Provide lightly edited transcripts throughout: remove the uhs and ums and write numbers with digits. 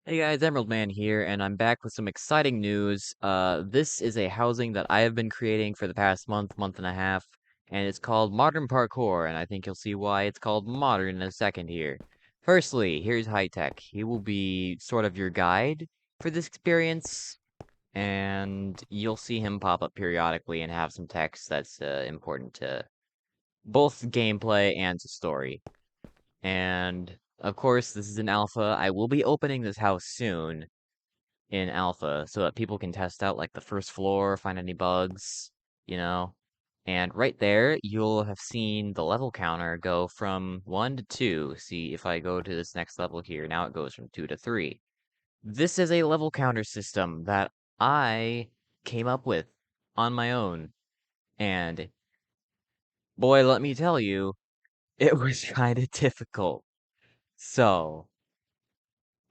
Hey guys, Emerald Man here, and I'm back with some exciting news. This is a housing that I have been creating for the past month and a half, and it's called Modern Parkour, and I think you'll see why it's called modern in a second here. Firstly, here's High Tech. He will be sort of your guide for this experience, and you'll see him pop up periodically and have some text that's important to both gameplay and to story. And of course, this is an alpha. I will be opening this house soon in alpha so that people can test out like the first floor, find any bugs, you know. And right there, you'll have seen the level counter go from 1 to 2. See, if I go to this next level here, now it goes from 2 to 3. This is a level counter system that I came up with on my own. And boy, let me tell you, it was kind of difficult. So,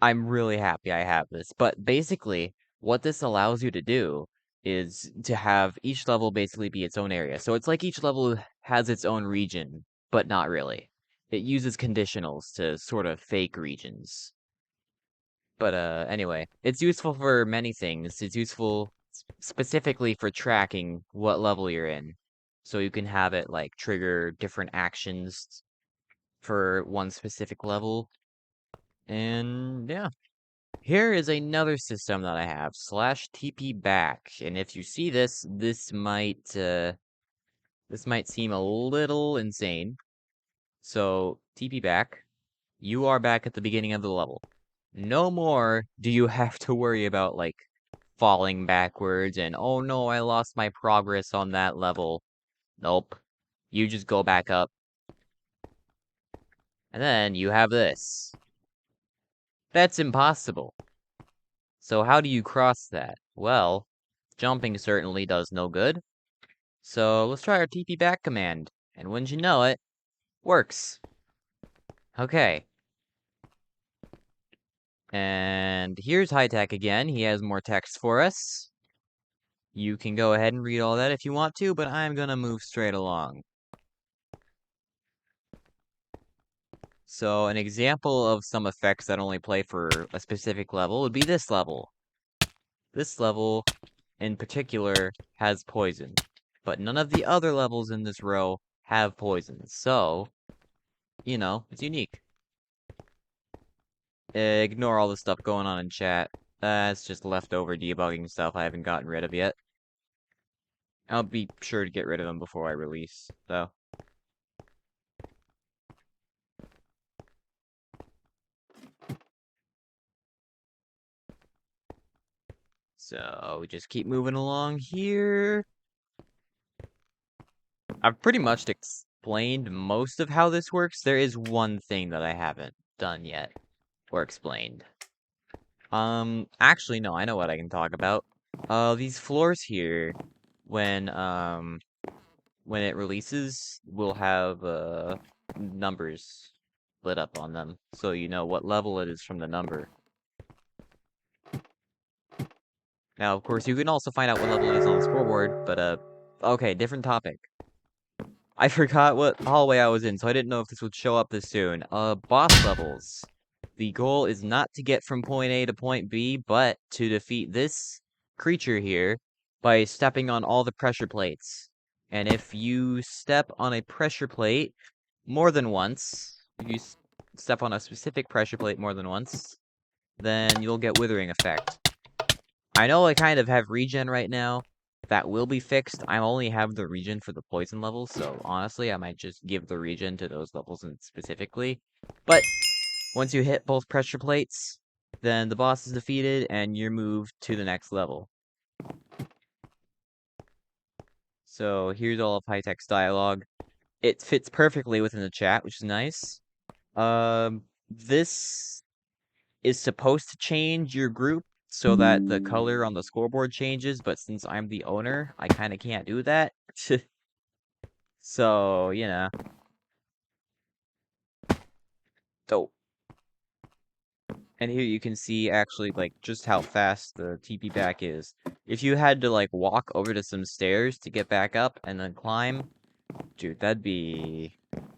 I'm really happy I have this. But basically, what this allows you to do is to have each level basically be its own area. So it's like each level has its own region, but not really. It uses conditionals to sort of fake regions. But anyway, it's useful for many things. It's useful specifically for tracking what level you're in. So you can have it like trigger different actions for one specific level. And yeah. Here is another system that I have, slash TP back. And if you see this, this might seem a little insane. So, TP back, you are back at the beginning of the level. No more do you have to worry about, like, falling backwards and, oh no, I lost my progress on that level. Nope. You just go back up. And then you have this. That's impossible. So how do you cross that? Well, jumping certainly does no good. So let's try our TP back command. And wouldn't you know it, works. Okay. And here's High Tech again. He has more text for us. You can go ahead and read all that if you want to, but I'm gonna move straight along. So an example of some effects that only play for a specific level would be this level. This level, in particular, has poison. But none of the other levels in this row have poison. So, it's unique. Ignore all the stuff going on in chat. That's just leftover debugging stuff I haven't gotten rid of yet. I'll be sure to get rid of them before I release, though. So, we just keep moving along here. I've pretty much explained most of how this works. There is one thing that I haven't done yet, or explained. Actually, no, I know what I can talk about. These floors here, when, when it releases, will have, numbers lit up on them, so you know what level it is from the number. Now, of course, you can also find out what level it is on the scoreboard, but, okay, different topic. I forgot what hallway I was in, so I didn't know if this would show up this soon. Boss levels. The goal is not to get from point A to point B, but to defeat this creature here by stepping on all the pressure plates. And if you step on a pressure plate more than once, if you step on a specific pressure plate more than once, then you'll get withering effect. I know I kind of have regen right now. That will be fixed. I only have the regen for the poison levels, so honestly, I might just give the regen to those levels specifically. But once you hit both pressure plates, then the boss is defeated and you're moved to the next level. So here's all of High Tech's dialogue. It fits perfectly within the chat, which is nice. This is supposed to change your group so that the color on the scoreboard changes, but since I'm the owner, I kind of can't do that. So, dope. And here you can see actually like just how fast the TP back is. If you had to like walk over to some stairs to get back up and then climb, dude, that'd be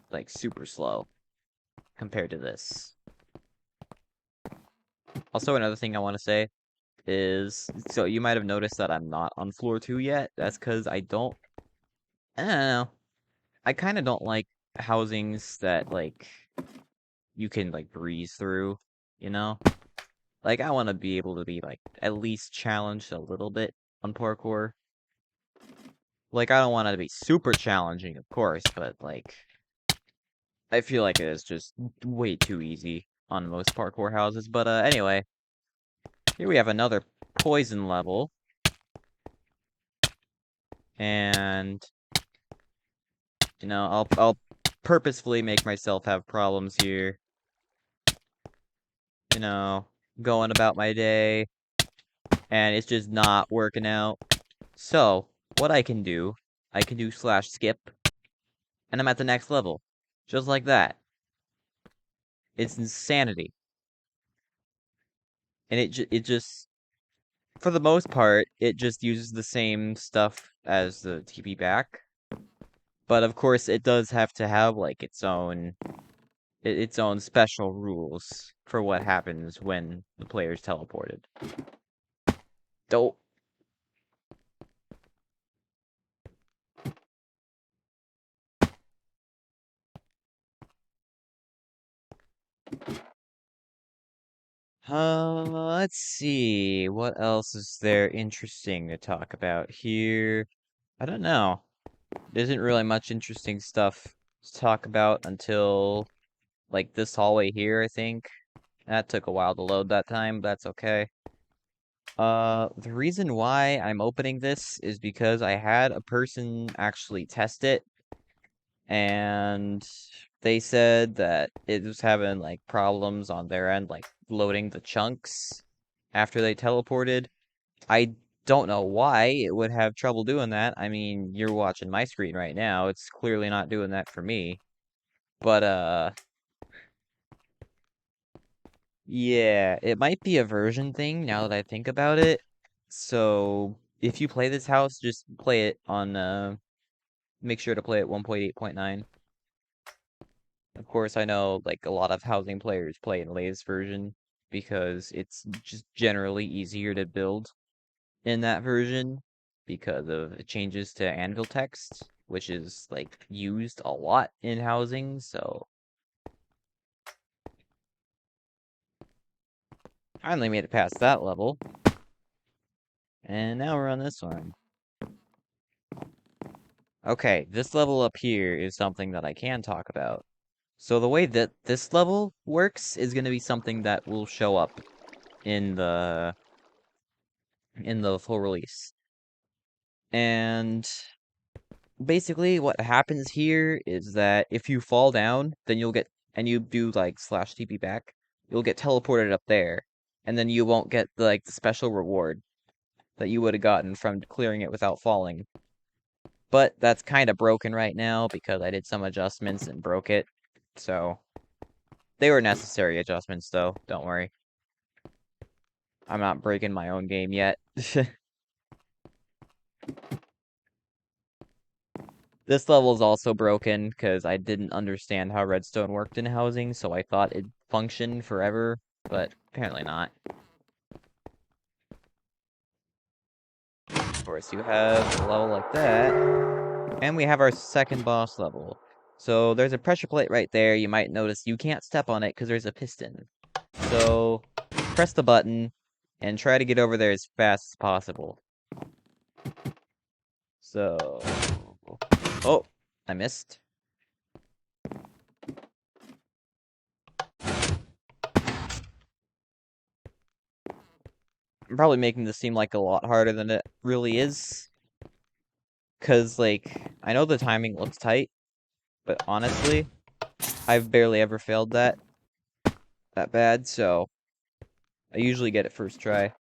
like super slow compared to this. Also, another thing I want to say is, so you might have noticed that I'm not on floor 2 yet. That's because I don't know. I kind of don't like housings that, like, you can, like, breeze through, you know? Like, I want to be able to be, like, at least challenged a little bit on parkour. Like, I don't want it to be super challenging, of course, but, like, I feel like it is just way too easy on most parkour houses. But, anyway, here we have another poison level, and, I'll purposefully make myself have problems here, you know, going about my day, and it's just not working out. So, what I can do slash skip, and I'm at the next level. Just like that. It's insanity. And it just, for the most part, it just uses the same stuff as the TP back. But of course, it does have to have, like, its own special rules for what happens when the player's teleported. Don't. Let's see. What else is there interesting to talk about here? I don't know. There isn't really much interesting stuff to talk about until, like, this hallway here, I think. That took a while to load that time, but that's okay. The reason why I'm opening this is because I had a person actually test it, and they said that it was having, like, problems on their end, like, loading the chunks after they teleported. I don't know why it would have trouble doing that. I mean, you're watching my screen right now. It's clearly not doing that for me. But, yeah, it might be a version thing now that I think about it. So, if you play this house, just play it on, make sure to play it 1.8.9. Of course, I know, like, a lot of housing players play in latest version because it's just generally easier to build in that version because of changes to anvil text, which is, like, used a lot in housing, so finally made it past that level. And now we're on this one. Okay, this level up here is something that I can talk about. So the way that this level works is going to be something that will show up in the full release. And basically what happens here is that if you fall down, then you'll get, and you do, like, slash TP back, you'll get teleported up there, and then you won't get, like, the special reward that you would have gotten from clearing it without falling. But that's kind of broken right now because I did some adjustments and broke it. So they were necessary adjustments, though. Don't worry. I'm not breaking my own game yet. This level is also broken because I didn't understand how redstone worked in housing, so I thought it'd function forever, but apparently not. Of course, you have a level like that, and we have our second boss level. So there's a pressure plate right there. You might notice you can't step on it because there's a piston. So press the button and try to get over there as fast as possible. So, oh, I missed. I'm probably making this seem like a lot harder than it really is. Because, like, I know the timing looks tight, but honestly, I've barely ever failed that bad, so I usually get it first try.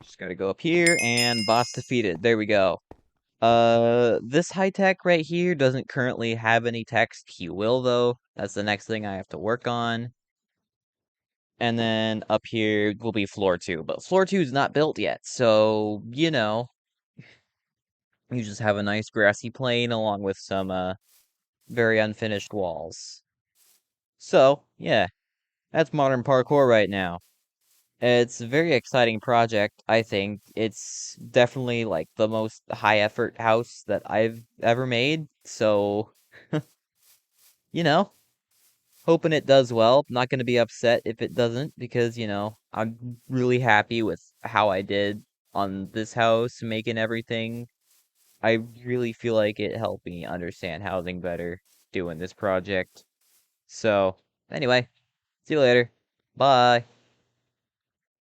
Just gotta go up here, and boss defeated. There we go. This high tech right here doesn't currently have any text. He will, though. That's the next thing I have to work on. And then up here will be floor two, but floor two is not built yet. So, you just have a nice grassy plain along with some very unfinished walls. So, yeah, that's modern parkour right now. It's a very exciting project, I think. It's definitely like the most high effort house that I've ever made. So, you know, hoping it does well. Not going to be upset if it doesn't because, I'm really happy with how I did on this house, making everything. I really feel like it helped me understand housing better doing this project. So, anyway, see you later. Bye.